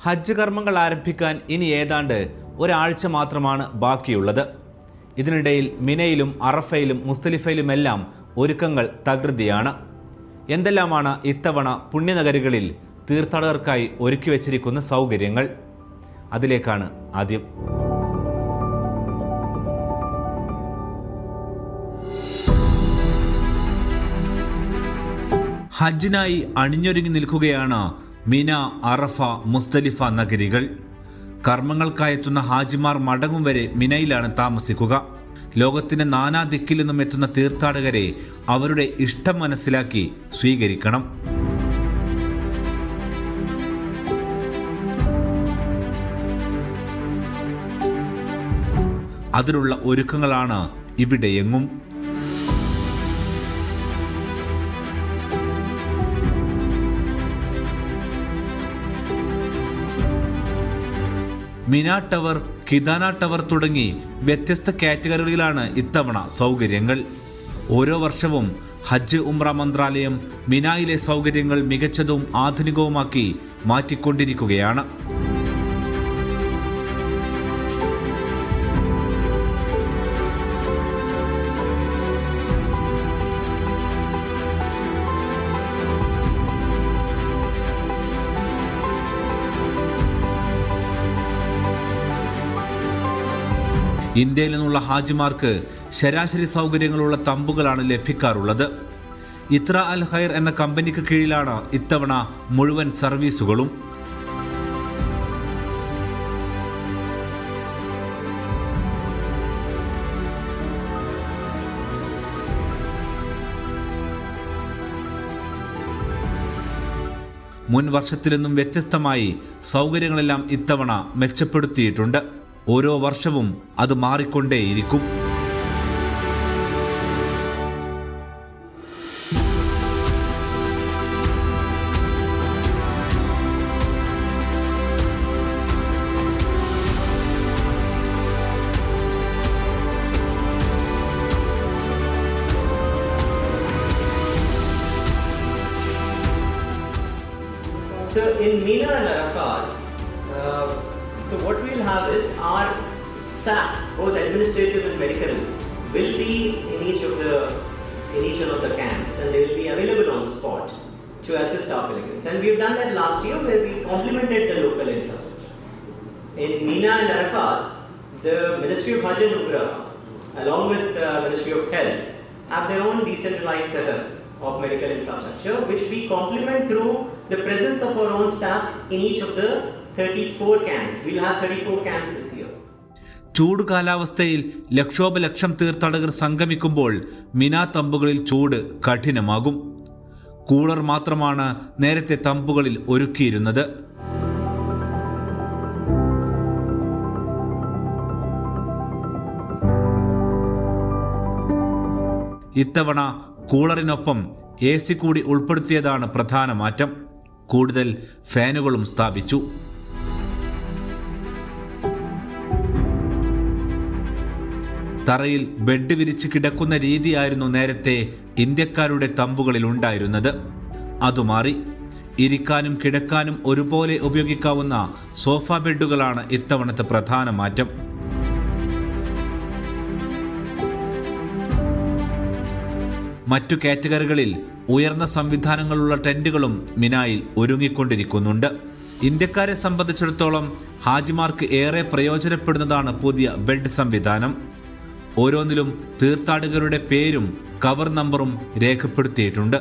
ഹജ്ജ് കർമ്മങ്ങൾ ആരംഭിക്കാൻ ഇനി ഏതാണ്ട് ഒരാഴ്ച മാത്രമാണ് ബാക്കിയുള്ളത്. ഇതിനിടയിൽ മിനയിലും അറഫയിലും മുസ്ദലിഫയിലുമെല്ലാം ഒരുക്കങ്ങൾ തകൃതിയാണ്. എന്തെല്ലാമാണ് ഇത്തവണ പുണ്യനഗരികളിൽ തീർത്ഥാടകർക്കായി ഒരുക്കി വച്ചിരിക്കുന്ന സൗകര്യങ്ങൾ? അതിലേക്കാണ് ആദ്യം. ഹജ്ജിനായി അണിഞ്ഞൊരുങ്ങി നിൽക്കുകയാണ് മിന, അറഫ, മുസ്ദലിഫ നഗരികൾ. കർമ്മങ്ങൾക്കായെത്തുന്ന ഹാജിമാർ മടങ്ങും വരെ മിനയിലാണ് താമസിക്കുക. ലോകത്തിന്റെ നാനാ ദിക്കിൽ നിന്നും എത്തുന്ന തീർത്ഥാടകരെ അവരുടെ ഇഷ്ടം മനസ്സിലാക്കി സ്വീകരിക്കണം. അതിനുള്ള ഒരുക്കങ്ങളാണ് ഇവിടെയെങ്ങും. മിന ടവർ, കിദാന ടവർ തുടങ്ങി വ്യത്യസ്ത കാറ്റഗറികളിലാണ് ഇത്തവണ സൗകര്യങ്ങൾ. ഓരോ വർഷവും ഹജ്ജ് ഉംറ മന്ത്രാലയം മിനായിലെ സൗകര്യങ്ങൾ മികച്ചതും ആധുനികവുമാക്കി മാറ്റിക്കൊണ്ടിരിക്കുകയാണ്. ഇന്ത്യയിൽ നിന്നുള്ള ഹാജിമാർക്ക് ശരാശരി സൗകര്യങ്ങളുള്ള തമ്പുകളാണ് ലഭിക്കാറുള്ളത്. ഇത്ര അൽ ഖൈർ എന്ന കമ്പനിക്ക് കീഴിലാണ് ഇത്തവണ മുഴുവൻ സർവീസുകളും. മുൻ വർഷത്തിൽ നിന്നും വ്യത്യസ്തമായി സൗകര്യങ്ങളെല്ലാം ഇത്തവണ മെച്ചപ്പെടുത്തിയിട്ടുണ്ട്. ഓരോ വർഷവും അത് മാറിക്കൊണ്ടേയിരിക്കും. So in Mina and Arafat, so what we'll have is our staff, both administrative and medical, will be in each of the camps, and they will be available on the spot to assist our pilgrims. And we've done that last year, where we complemented the local infrastructure. In Mina and Arafat, the Ministry of Hajj and Umrah, along with the Ministry of Health, have their own decentralized setup of medical infrastructure, which we complement through the presence of our own staff in each of the 34 camps. We'll have 34 camps this year. ചൂട് കാലാവസ്ഥയിൽ ലക്ഷോപലക്ഷം തീർത്ഥാടകർ സംഗമിക്കുമ്പോൾ മിനാ തമ്പുകളിൽ ചൂട് കഠിനമാകും. Cooler മാത്രമാണ് നേരത്തെ തമ്പുകളിൽ ഒരുക്കിയിരുന്നത്. ഇത്തവണ കൂളറിനൊപ്പം AC കൂടി ഉൾപ്പെടുത്തിയതാണ് പ്രധാന മാറ്റം. കൂടുതൽ ഫാനുകളും സ്ഥാപിച്ചു. തറയിൽ ബെഡ് വിരിച്ച് കിടക്കുന്ന രീതിയായിരുന്നു നേരത്തെ ഇന്ത്യക്കാരുടെ തമ്പുകളിൽ ഉണ്ടായിരുന്നത്. അതുമാറി ഇരിക്കാനും കിടക്കാനും ഒരുപോലെ ഉപയോഗിക്കാവുന്ന സോഫ ബെഡുകളാണ് ഇത്തവണത്തെ പ്രധാന മാറ്റം. മറ്റു കാറ്റഗറികളിൽ ഉയർന്ന സംവിധാനങ്ങളുള്ള ടെന്റുകളും മിനായിൽ ഒരുങ്ങിക്കൊണ്ടിരിക്കുന്നുണ്ട്. ഇന്ത്യക്കാരെ സംബന്ധിച്ചിടത്തോളം ഹാജിമാർക്ക് ഏറെ പ്രയോജനപ്പെടുന്നതാണ് പുതിയ ബെഡ് സംവിധാനം. ഓരോന്നിലും തീർത്ഥാടകരുടെ പേരും കവർ നമ്പറും രേഖപ്പെടുത്തിയിട്ടുണ്ട്.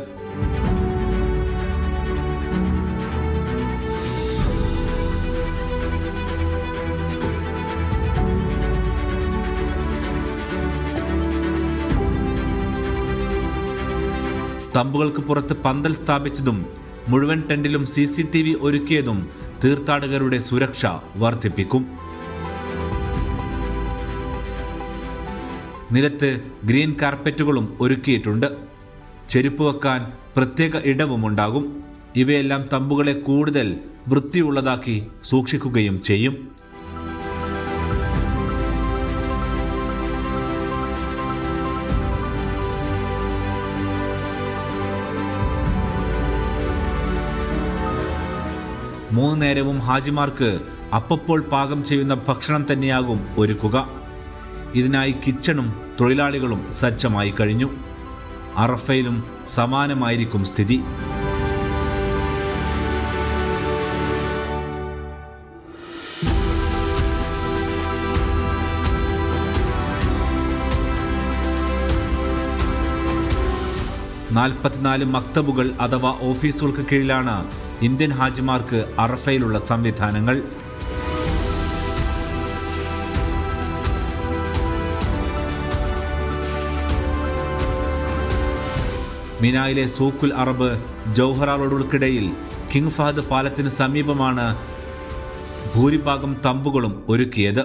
തമ്പുകൾക്ക് പുറത്ത് പന്തൽ സ്ഥാപിച്ചതും മുഴുവൻ ടെന്റിലും CCTV ഒരുക്കിയതും തീർത്ഥാടകരുടെ സുരക്ഷ വർദ്ധിപ്പിക്കും. നിലത്ത് ഗ്രീൻ കാർപ്പറ്റുകളും ഒരുക്കിയിട്ടുണ്ട്. ചെരുപ്പ് വെക്കാൻ പ്രത്യേക ഇടവുമുണ്ടാകും. ഇവയെല്ലാം തമ്പുകളെ കൂടുതൽ വൃത്തിയുള്ളതാക്കി സൂക്ഷിക്കുകയും ചെയ്യും. 3 നേരവും ഹാജിമാർക്ക് അപ്പപ്പോൾ പാകം ചെയ്യുന്ന ഭക്ഷണം തന്നെയാകും ഒരുക്കുക. ഇതിനായി കിച്ചണും തൊഴിലാളികളും സജ്ജമായി കഴിഞ്ഞു. അറഫയിലും സമാനമായിരിക്കും സ്ഥിതി. നാൽപ്പത്തിനാല് മക്തബുകൾ അഥവാ ഓഫീസുകൾക്ക് കീഴിലാണ് ഇന്ത്യൻ ഹാജിമാർക്ക് അറഫയിലുള്ള സംവിധാനങ്ങൾ. മിനായിലെ സൂക്കുൽ അറബ് ജൗഹറ റോഡുകൾക്കിടയിൽ കിങ് ഫഹദ് പാലത്തിന് സമീപമാണ് ഭൂരിഭാഗം തമ്പുകളും ഒരുക്കിയത്.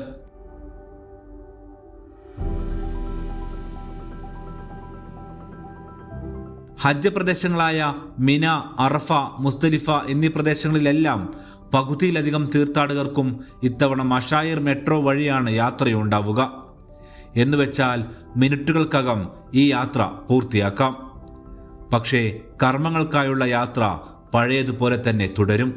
ഹജ്ജ് പ്രദേശങ്ങളായ മിന, അറഫ, മുസ്ദലിഫ എന്നീ പ്രദേശങ്ങളിലെല്ലാം പകുതിയിലധികം തീർത്ഥാടകർക്കും ഇത്തവണ മഷായിർ മെട്രോ വഴിയാണ് യാത്രയുണ്ടാവുക. എന്നുവെച്ചാൽ മിനിറ്റുകൾക്കകം ഈ യാത്ര പൂർത്തിയാക്കാം. പക്ഷേ കർമ്മങ്ങൾക്കായുള്ള യാത്ര പഴയതുപോലെ തന്നെ തുടരും.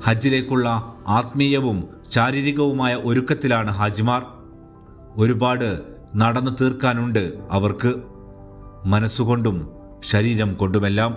ഹജ്ജിലേക്കുള്ള ആത്മീയവും ശാരീരികവുമായ ഒരുക്കത്തിലാണ് ഹാജിമാർ. ഒരുപാട് നടന്നു തീർക്കാനുണ്ട് അവർക്ക്, മനസ്സുകൊണ്ടും ശരീരം കൊണ്ടുമെല്ലാം.